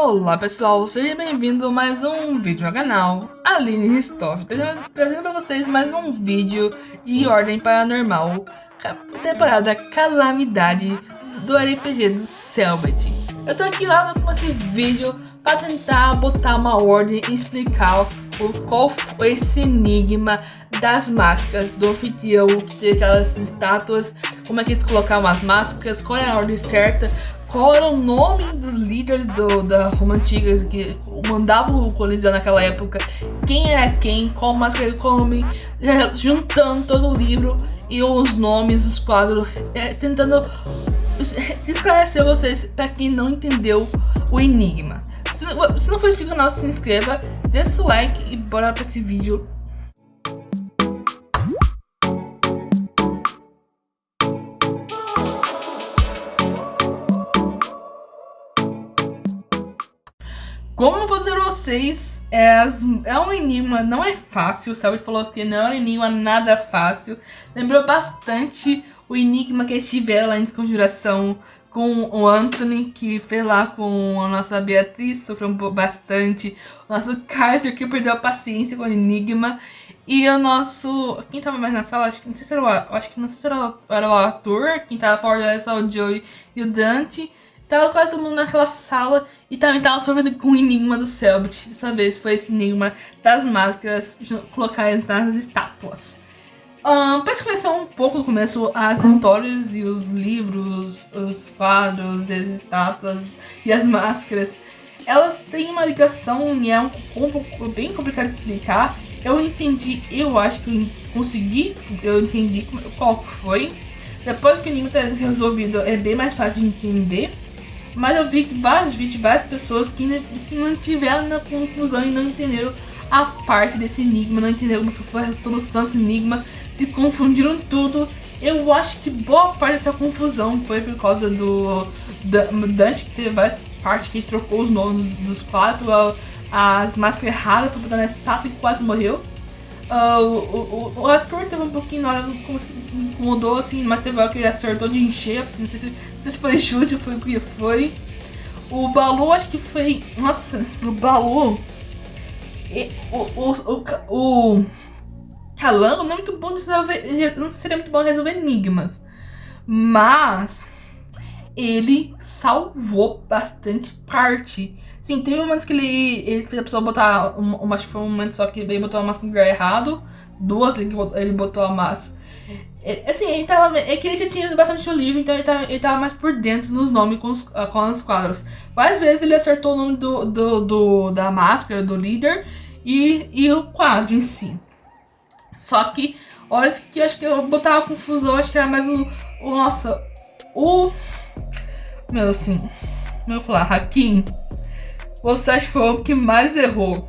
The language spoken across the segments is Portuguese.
Olá pessoal, seja bem-vindo a mais um vídeo no canal Aline Ristoff, trazendo para vocês mais um vídeo de Ordem Paranormal, temporada Calamidade do RPG do Selbit. Eu tô aqui lá com esse vídeo para tentar botar uma ordem e explicar qual foi esse enigma das máscaras do anfitrião, que tem aquelas estátuas, como é que eles colocavam as máscaras, qual é a ordem certa. Qual era o nome dos líderes da Roma Antiga que mandavam o Coliseu naquela época? Quem era quem? Qual máscara ele come? Juntando todo o livro e os nomes, os quadros, tentando esclarecer vocês para quem não entendeu o enigma. Se não for inscrito no canal, se inscreva, deixa o like e bora para esse vídeo. Como eu vou dizer pra vocês, é um enigma, não é fácil. O Selbit falou que não é um enigma nada fácil. Lembrou bastante o enigma que eles tiveram lá em Desconjuração com o Anthony, que fez lá com a nossa Beatriz, sofreu bastante. O nosso Kaiser, que perdeu a paciência com o enigma. E o nosso... Quem tava mais na sala? Acho que não sei se era o Arthur. Quem tava fora era só o Joey e o Dante. Tava quase todo mundo naquela sala e também tava sofrendo com o enigma do Selbit. Dessa vez foi esse enigma das máscaras colocadas nas estátuas. Pra esclarecer um pouco no começo, as histórias e os livros, os quadros, as estátuas e as máscaras, elas têm uma ligação e é um pouco bem complicado de explicar. Eu acho que eu entendi qual foi. Depois que o enigma tá resolvido, é bem mais fácil de entender. Mas eu vi que vários vídeos, várias pessoas que se mantiveram na confusão e não entenderam a parte desse enigma, não entenderam como foi a solução desse enigma, se confundiram tudo. Eu acho que boa parte dessa confusão foi por causa do Dante, que teve várias partes que ele trocou os nomes dos quatro, as máscaras erradas, foi botando na estátua e quase morreu. O ator teve um pouquinho na hora que incomodou, assim, mas teve hora que ele acertou de encher, assim, não sei se foi chute ou foi o que foi. O Balu, acho que foi. Nossa, o Balu. O Calango não é muito bom de resolver. Não seria muito bom resolver enigmas. Mas ele salvou bastante parte. Sim, teve momentos que ele fez a pessoa botar acho que foi um momento só que ele botou a máscara no lugar errado. Duas ele botou a máscara. Assim, ele tava. É que ele já tinha bastante o livro, então ele tava mais por dentro nos nomes com os quadros. Várias vezes ele acertou o nome da máscara, do líder e o quadro em si. Só que, olha que acho que eu botava confusão, acho que era mais meu, assim. Como eu vou falar? Hakim. Você acha que foi o que mais errou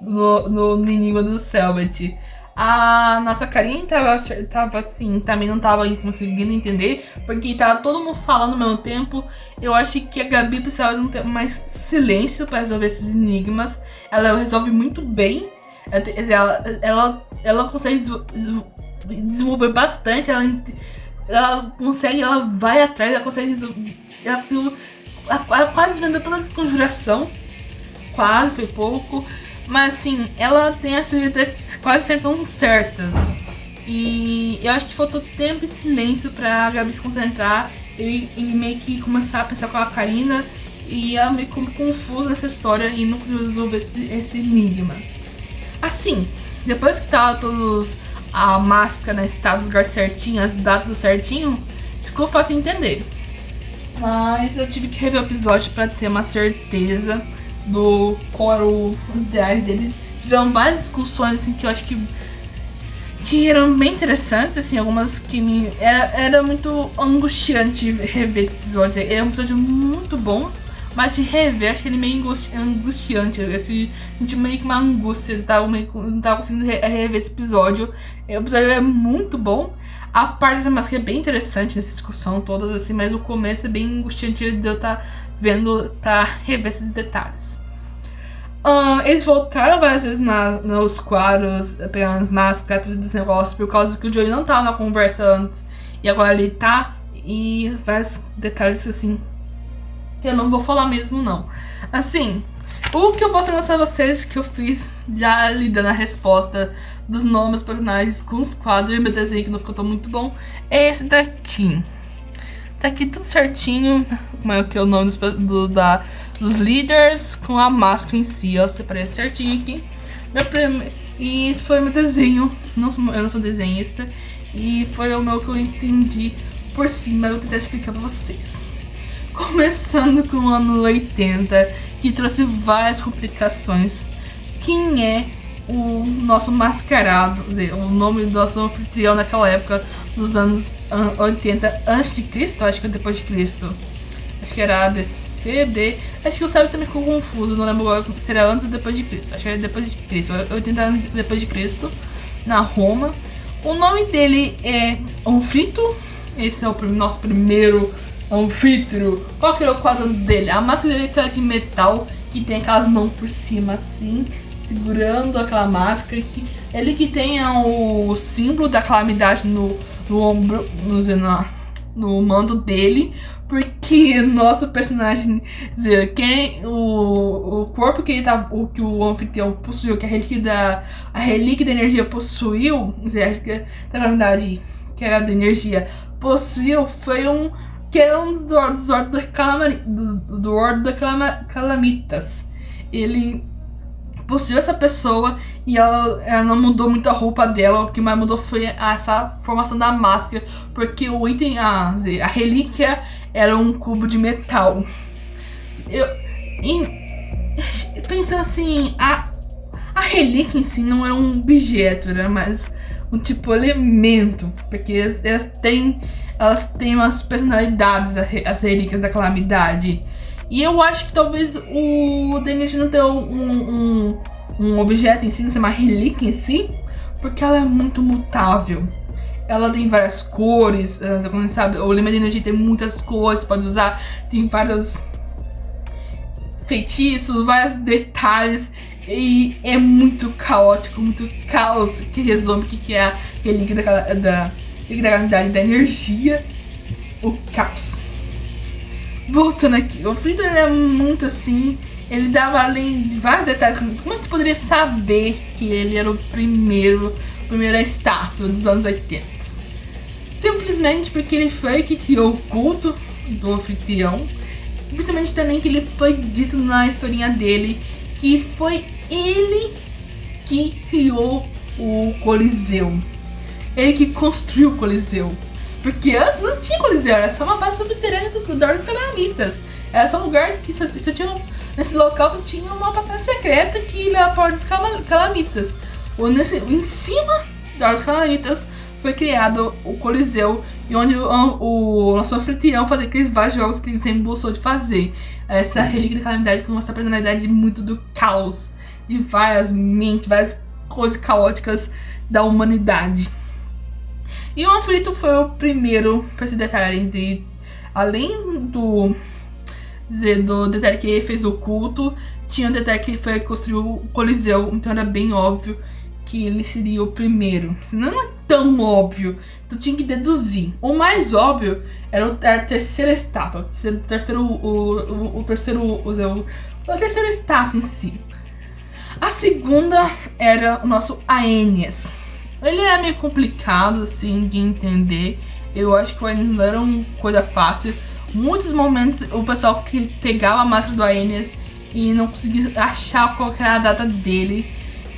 no enigma do Selbit? A nossa Karine tava assim, também não tava conseguindo entender, porque tava todo mundo falando ao mesmo tempo. Eu acho que a Gabi precisava de ter mais silêncio para resolver esses enigmas. Ela resolve muito bem. Ela consegue desenvolver bastante. Ela consegue, ela vai atrás, ela conseguiu. Ela quase vendeu toda a Desconjuração. Quase, foi pouco. Mas assim, ela tem as trilhas quase sempre tão certas. E eu acho que faltou tempo e silêncio pra Gabi se concentrar e meio que começar a pensar com a Karina. E ela meio que confusa nessa história e não conseguiu resolver esse enigma. Assim, depois que tava todos a máscara na estátua do lugar certinho, as datas certinho, ficou fácil de entender. Mas eu tive que rever o episódio pra ter uma certeza do qual eram os ideais deles. Tiveram várias discussões assim que eu acho que eram bem interessantes, assim, algumas que era muito angustiante rever esse episódio. Ele é um episódio muito bom, mas de rever acho que ele é meio angustiante. Eu senti meio que uma angústia, não tava conseguindo rever esse episódio. O episódio é muito bom. A parte da máscara é bem interessante nessa discussão todas, assim, mas o começo é bem angustiante de eu estar vendo pra rever esses detalhes. Eles voltaram várias vezes nos quadros, pegando as máscaras, tudo dos negócios, por causa que o Joey não tava na conversa antes, e agora ele tá, e vários detalhes assim que eu não vou falar mesmo, não. Assim, o que eu posso mostrar pra vocês que eu fiz já lhe dando a resposta dos nomes dos personagens com os quadros e meu desenho que não ficou muito bom é esse daqui. Tá aqui tudo certinho, como é que é o nome dos líderes com a máscara em si, ó. Separei certinho aqui. E esse foi meu desenho. Eu não sou desenhista. E foi o meu que eu entendi por cima. Eu vou tentar explicar pra vocês. Começando com o ano 80, que trouxe várias complicações. Quem é o nosso mascarado, quer dizer, o nome do nosso anfitrião naquela época, nos anos 80 antes de Cristo, acho que é depois de Cristo. Acho que era ADCD. Acho que o Sábio também ficou confuso, não lembro agora se era antes ou depois de Cristo. Acho que era depois de Cristo, 80 anos depois de Cristo, na Roma. O nome dele é Anfítrio. Esse é o nosso primeiro anfítrio. Qual que era o quadro dele? A máscara dele é de metal, que tem aquelas mãos por cima assim, segurando aquela máscara. Ele que tem o símbolo da calamidade no ombro, no manto dele, porque nosso personagem, dizer, o corpo que ele tá, que o anfitrião possuiu, que a relíquia da energia possuiu, dizer, a relíquia da calamidade, que era da energia, possuiu, foi que era um dos Ordo da Calamitas. Ele possuiu essa pessoa e ela não mudou muito a roupa dela. O que mais mudou foi essa formação da máscara, porque o item, a relíquia era um cubo de metal. Pensando assim, a relíquia em si não é um objeto, era mais um tipo elemento, porque elas têm umas personalidades, as relíquias da calamidade. E eu acho que talvez o Daniel não tenha um objeto em si, não ser uma relíquia em si, porque ela é muito mutável. Ela tem várias cores, como você sabe, o Lima de Energia tem muitas cores, pode usar, tem vários feitiços, vários detalhes, e é muito caótico, muito caos, que resume o que é a relíquia da calamidade da energia, o caos. Voltando aqui, o Fritter é muito assim, ele dava além de vários detalhes. Como é que tu poderia saber que ele era a primeira estátua dos anos 80? Simplesmente porque ele foi que criou o culto do anfitrião. Principalmente também que ele foi dito na historinha dele que foi ele que criou o Coliseu. Ele que construiu o Coliseu. Porque antes não tinha Coliseu, era só uma base subterrânea dos Calamitas. Era só um lugar que só tinha, nesse local tinha uma passagem secreta que leva para os Calamitas. Em cima dos Calamitas foi criado o Coliseu, e onde o nosso anfitrião fazia aqueles vários jogos que ele sempre gostou de fazer. Essa relíquia da calamidade com essa personalidade muito do caos, de várias mentes, várias coisas caóticas da humanidade. E o Anfítrio foi o primeiro para se declarar além do detalhe que ele fez o culto, tinha o detalhe que ele foi construir o Coliseu, então era bem óbvio que ele seria o primeiro. Não é tão óbvio, tu tinha que deduzir. O mais óbvio era a terceira estátua, a terceira estátua em si. A segunda era o nosso Aeneas. Ele é meio complicado assim de entender. Eu acho que o Aeneas não era uma coisa fácil. Muitos momentos o pessoal que pegava a máscara do Aeneas e não conseguia achar qual era a data dele.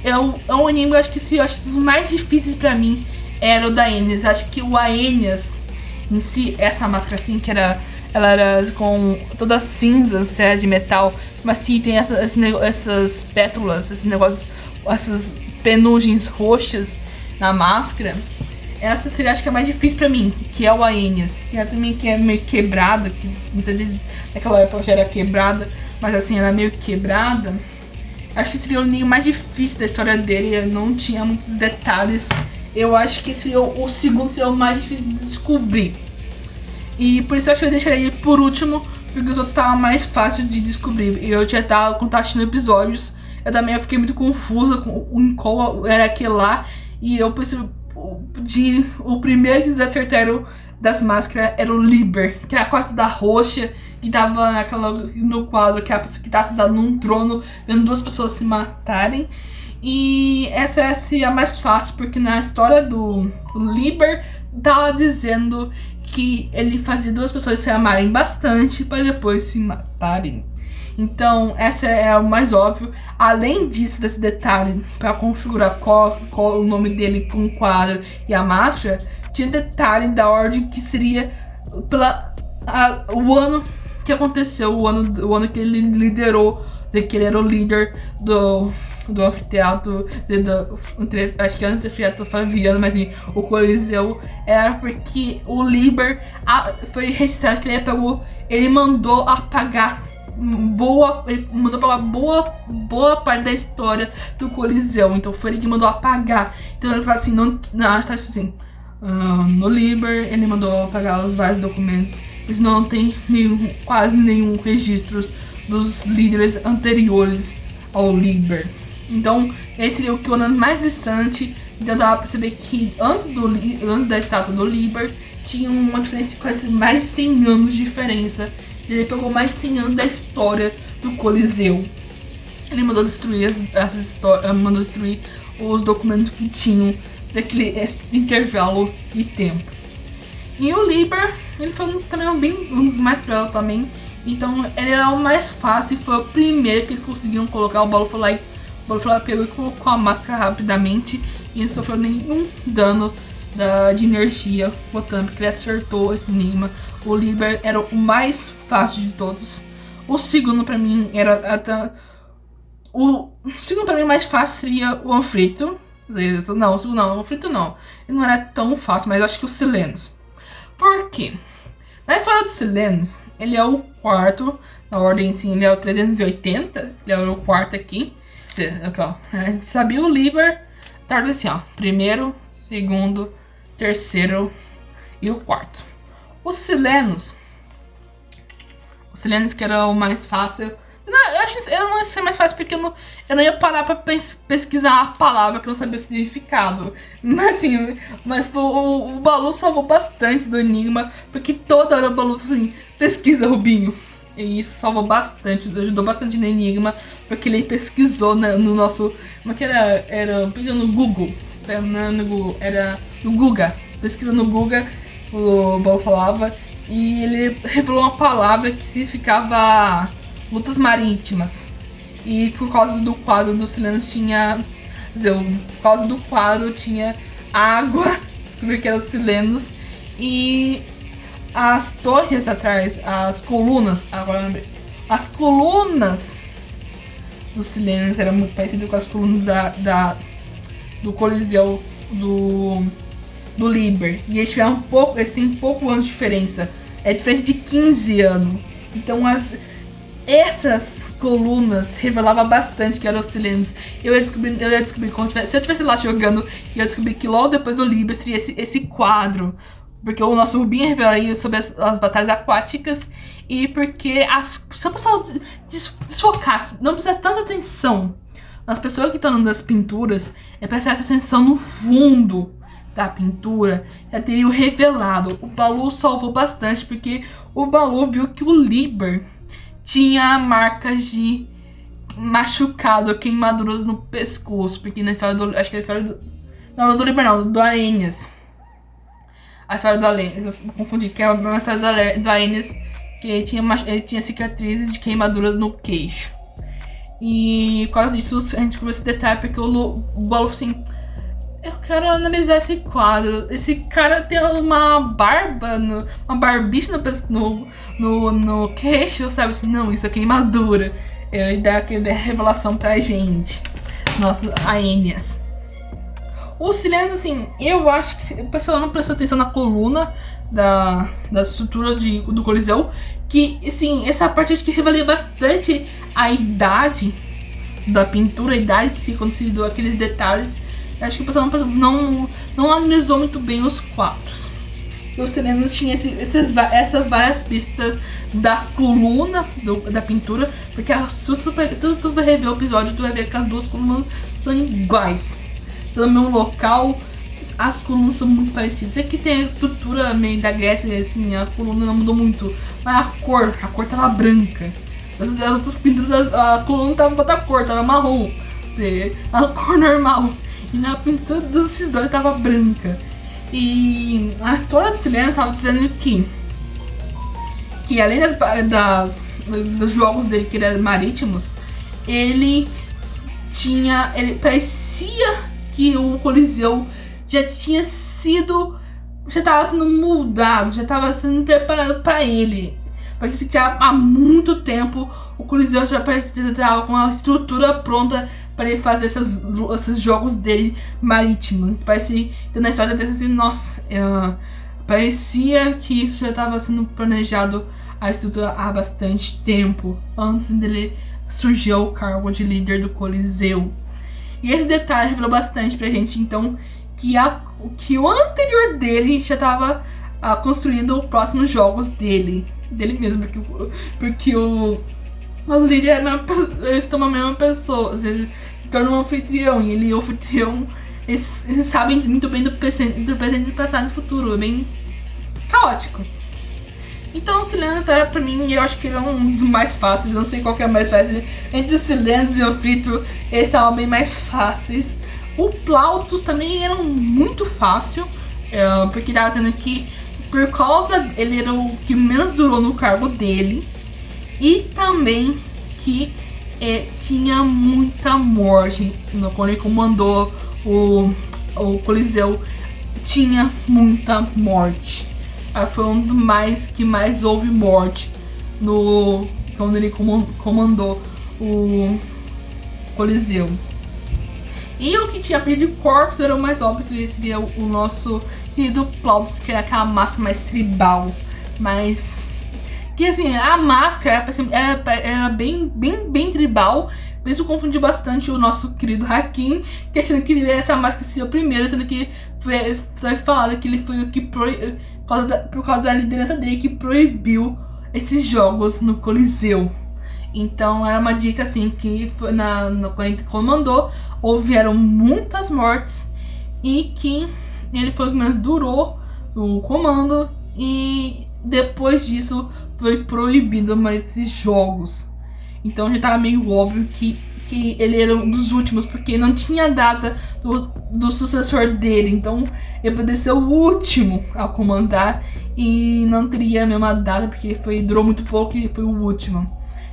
É um anime, eu acho que dos mais difíceis pra mim era o da Aeneas. Acho que o Aeneas em si, essa máscara assim, ela era com todas cinzas, era de metal, mas tem essas pétalas, esses negócios, essas penugens roxas na máscara. Essa seria, acho que é mais difícil pra mim, que é o Aeneas. E ela também que é meio quebrada, que não sei, naquela época já era quebrada, mas assim, ela é meio quebrada. Acho que seria o ninho mais difícil da história dele, não tinha muitos detalhes. Eu acho que o segundo seria o mais difícil de descobrir. E por isso eu acho que eu deixaria ele por último, porque os outros estavam mais fáceis de descobrir. E eu já tava assistindo episódios, eu também fiquei muito confusa com qual era aquele lá. E eu pensei, o primeiro que eles acertaram das máscaras era o Liber, que era a costa da roxa, e tava no quadro que é a pessoa que tá sentada num trono vendo duas pessoas se matarem. E essa seria a mais fácil, porque na história do Liber tava dizendo que ele fazia duas pessoas se amarem bastante para depois se matarem. Então, essa é o mais óbvio. Além disso, desse detalhe, para configurar qual o nome dele com o quadro e a máscara, tinha detalhe da ordem que seria o ano que aconteceu, o ano que ele liderou, que ele era o líder do anfiteatro, acho que é o anfiteatro Flaviano, mas assim, o Coliseu era porque o Liber foi registrado que ele mandou apagar boa parte da história do Coliseu. Então foi ele que mandou apagar. Então ele fala assim, tá assim, no Liber ele mandou apagar os vários documentos, pois não tem quase nenhum registro dos líderes anteriores ao Liber. Então esse seria o ano mais distante. Então dá pra perceber que antes da estátua do Liber tinha uma diferença de mais de 100 anos de diferença. Ele pegou mais de 100 anos da história do Coliseu. Ele mandou destruir mandou destruir os documentos que tinham daquele intervalo de tempo. E o Liber, ele foi também um dos mais cruel também. Então ele era o mais fácil e foi o primeiro que eles conseguiram colocar. O Balu foi lá e pegou e colocou a máscara rapidamente e não sofreu nenhum dano de energia botando, porque ele acertou esse enigma. O Liber era o mais fácil de todos. O segundo pra mim era o segundo pra mim mais fácil seria o Anfrito. Não, o segundo não, o Anfrito não. Ele não era tão fácil, mas eu acho que o Silenos. Por quê? Na história dos Silenos, ele é o quarto, na ordem assim, ele é o 380, ele é o quarto aqui. Aqui ó, sabia o Liber, tá assim ó, primeiro, segundo, terceiro e o quarto. Os Silenos que era o mais fácil. Eu acho que eu não ia ser mais fácil porque eu não ia parar pra pesquisar a palavra que eu não sabia o significado. Mas assim, o Balu salvou bastante do enigma, porque toda hora o Balu falou assim, pesquisa, Rubinho. E isso salvou bastante, ajudou bastante no enigma, porque ele pesquisou no nosso. Como é que era? Era no Google. No Google, era no Guga. Pesquisa no Guga, o Balu falava. E ele revelou uma palavra que significava lutas marítimas. E por causa do quadro dos Silenos tinha. Quer dizer, por causa do quadro tinha água. Descobri que eram os Silenos. E as torres atrás, as colunas. Agora eu lembrei. As colunas dos Silenos eram muito parecidas com as colunas do Coliseu do Liber. E eles tiveram eles têm pouco anos de diferença. É diferença de 15 anos. Então essas colunas revelavam bastante que eram os Silenos. Eu ia descobrir se eu estivesse lá jogando, eu ia descobrir que logo depois do Liber seria esse quadro. Porque o nosso Rubinho revelaria sobre as batalhas aquáticas. E porque se o pessoal desfocasse, não precisasse tanta atenção nas pessoas que estão nas pinturas, é prestar atenção no fundo da pintura, já teria revelado. O Balu salvou bastante, porque o Balu viu que o Liber tinha marcas de machucado, queimaduras no pescoço, porque na história do... Acho que é a história do... Não, do Liber não, do Aennias. A história do Aennias, eu confundi, que é uma história do Aennias, que ele tinha cicatrizes de queimaduras no queixo. E por causa disso, a gente descobriu esse detalhe, porque o Balu assim... Eu quero analisar esse quadro. Esse cara tem uma barba, uma barbicha no queixo, sabe? Não, isso é queimadura. Ele dá aquela revelação pra gente. Nosso Aennias. Os Silenos, assim, eu acho que o pessoal não prestou atenção na coluna da estrutura do Coliseu. Que, assim, essa parte acho que revela bastante a idade da pintura, a idade que se aconteceu, aqueles detalhes. Acho que o pessoal não analisou muito bem os quadros. E os Silenos tinham essas várias pistas da coluna da pintura. Porque se tu rever o episódio, tu vai ver que as duas colunas são iguais. Pelo mesmo local. as colunas são muito parecidas. É que tem a estrutura meio da Grécia, assim, a coluna não mudou muito. Mas a cor tava branca. As outras pinturas, a coluna tava outra cor, tava marrom. Ou seja, a cor normal. E na pintura desses dois tava branca. E a história do Silêncio tava dizendo que além dos jogos dele que eram marítimos, ele parecia que o Coliseu já estava sendo moldado, já estava sendo preparado para ele. Porque já há muito tempo o Coliseu já estava com a estrutura pronta para ele fazer esses jogos dele marítimos. Parecia, na história desse assim, nossa, parecia que isso já estava sendo planejado a estrutura há bastante tempo, antes dele surgir o cargo de líder do Coliseu. E esse detalhe revelou bastante pra gente, então, que o anterior dele já estava construindo os próximos jogos dele mesmo, porque o líder eles estão a mesma pessoa, às vezes se torna um anfitrião, e ele e o anfitrião, eles sabem muito bem do presente, do passado e do futuro, é bem caótico. Então o Silêncio, pra mim, eu acho que ele é um dos mais fáceis. Eu não sei qual que é mais fácil. Entre o Silêncio e o Anfítrio, eles estavam bem mais fáceis. O Plautus também era muito fácil, porque tava dizendo que por causa ele era o que menos durou no cargo dele, e também que tinha muita morte quando ele comandou o Coliseu. Tinha muita morte. Foi um dos que mais houve morte quando ele comandou o Coliseu. E o que tinha perdido corpos era o mais óbvio, que seria o nosso querido Plautus, que era aquela máscara mais tribal. Mas que assim, a máscara era bem tribal. Isso confundiu bastante o nosso querido Hakim, que achando que essa máscara seria o primeiro, sendo que foi falado que ele foi o que por causa da liderança dele que proibiu esses jogos no Coliseu. Então era uma dica assim, que foi quando ele comandou, houveram muitas mortes e que ele foi o que menos durou o comando, e depois disso foi proibido mais esses jogos. Então já estava meio óbvio que ele era um dos últimos, porque não tinha data do sucessor dele. Então ele poderia ser o último a comandar e não teria a mesma data, porque durou muito pouco e foi o último.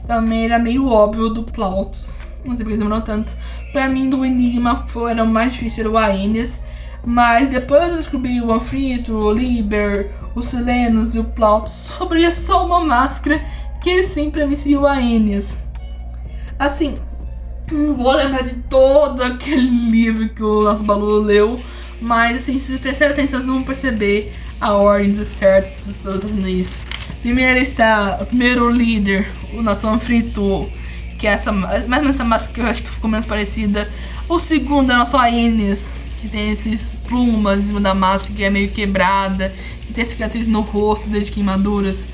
Também era meio óbvio do Plautus, não sei porque demorou tanto. Pra mim, do Enigma era o mais difícil, era o Aeneas. Mas depois eu descobri o Anfítrio, o Liber, o Silenus e o Plautus. Sobria só uma máscara, que sim, pra mim seria o Aeneas. Assim, não vou lembrar de todo aquele livro que o nosso Balu leu, mas assim, se prestarem atenção, vocês vão perceber a ordem dos certos dos protagonistas. Primeiro está o primeiro líder, o nosso Anfítrio, que é mais essa máscara que eu acho que ficou menos parecida. O segundo é o nosso Aeneas, que tem esses plumas em cima da máscara, que é meio quebrada, que tem cicatriz no rosto desde queimaduras.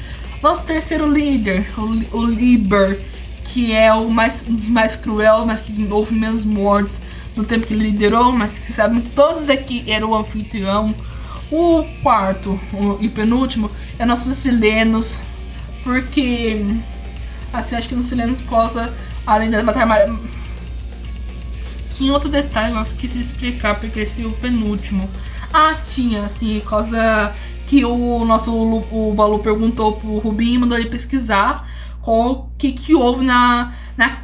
Nosso terceiro líder, o Liber, que é um dos mais cruel, mas que houve menos mortes no tempo que ele liderou, mas que sabe que todos aqui eram o anfitrião. O quarto e penúltimo é nosso Silenus, porque assim, acho que no Silenus possa, além da batalha, tinha outro detalhe, eu esqueci de explicar, porque esse é o penúltimo. Tinha, assim, causa que o Balu perguntou pro Rubinho e mandou ele pesquisar o que houve na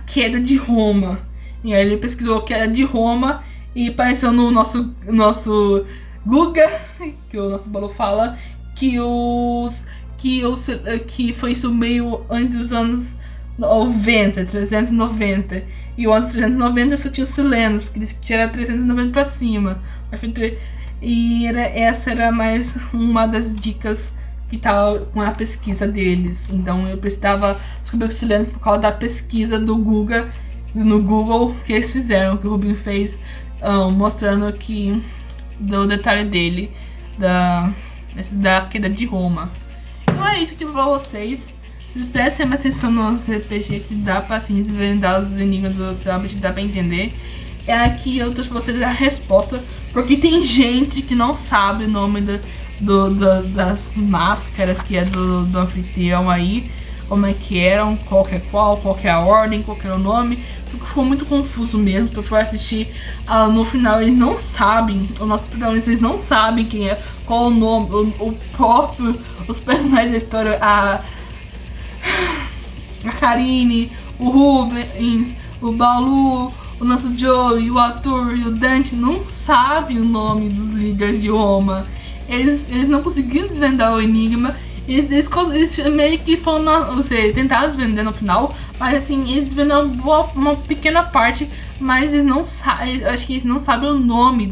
queda de Roma. E aí ele pesquisou a queda de Roma e apareceu no nosso Guga, que o nosso Balu fala, que foi isso meio antes dos anos 90, 390. E o ano 390 só tinha o Silenus, porque ele tinha 390 pra cima. E essa era mais uma das dicas que tava com a pesquisa deles. Então eu precisava descobrir o Silenus por causa da pesquisa do Guga, no Google, que eles fizeram, que o Rubinho fez, mostrando que do detalhe dele da queda de Roma. Então é isso que eu tive pra vocês. Vocês prestem atenção no nosso RPG, que dá pra assim desvendar os enigmas do Selbit, dá pra entender. é aqui eu trouxe pra vocês a resposta, porque tem gente que não sabe o nome das máscaras que é do anfitrião aí, como é que eram, qual que é a ordem, qual que era o nome, porque foi muito confuso mesmo, porque foi assistir, no final eles não sabem, os nossos protagonistas eles não sabem quem é, qual o nome, o próprio, os personagens da história, a Karine, o Rubens, o Balu, o nosso Joey, o Arthur e o Dante não sabem o nome dos líderes de Roma. Eles não conseguiram desvendar o enigma. Eles meio que foram, tentaram desvendar no final, mas assim, eles desvendaram uma pequena parte, mas eles não sabem, acho que eles não sabem o nome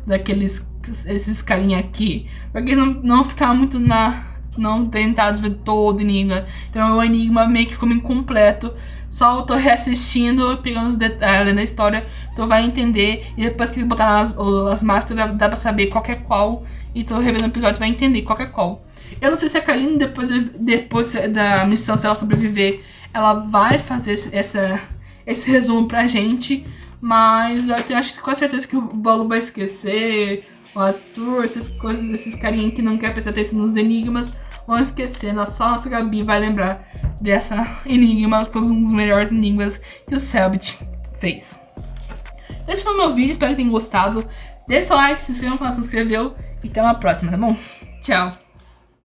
daqueles, esses carinha aqui, porque eles não ficaram muito não tentaram ver todo o enigma, então o enigma meio que ficou incompleto. Só eu tô reassistindo, pegando os detalhes da história, então vai entender. E depois que botar as máscaras, dá pra saber qual que é qual. E tô revendo o episódio, vai entender qual que é qual. Eu não sei se a Karine, depois da missão, se ela sobreviver, ela vai fazer esse resumo pra gente. Mas eu acho que com certeza que o Balu vai esquecer. O Arthur, essas coisas, esses carinha que não quer prestar atenção nos enigmas vão esquecer. Só a nossa Gabi vai lembrar dessa enigma, que foi um dos melhores enigmas que o Selbit fez. Esse foi o meu vídeo, espero que tenham gostado. Deixa o like, se inscreva no canal se não inscreveu e até uma próxima, tá bom? Tchau!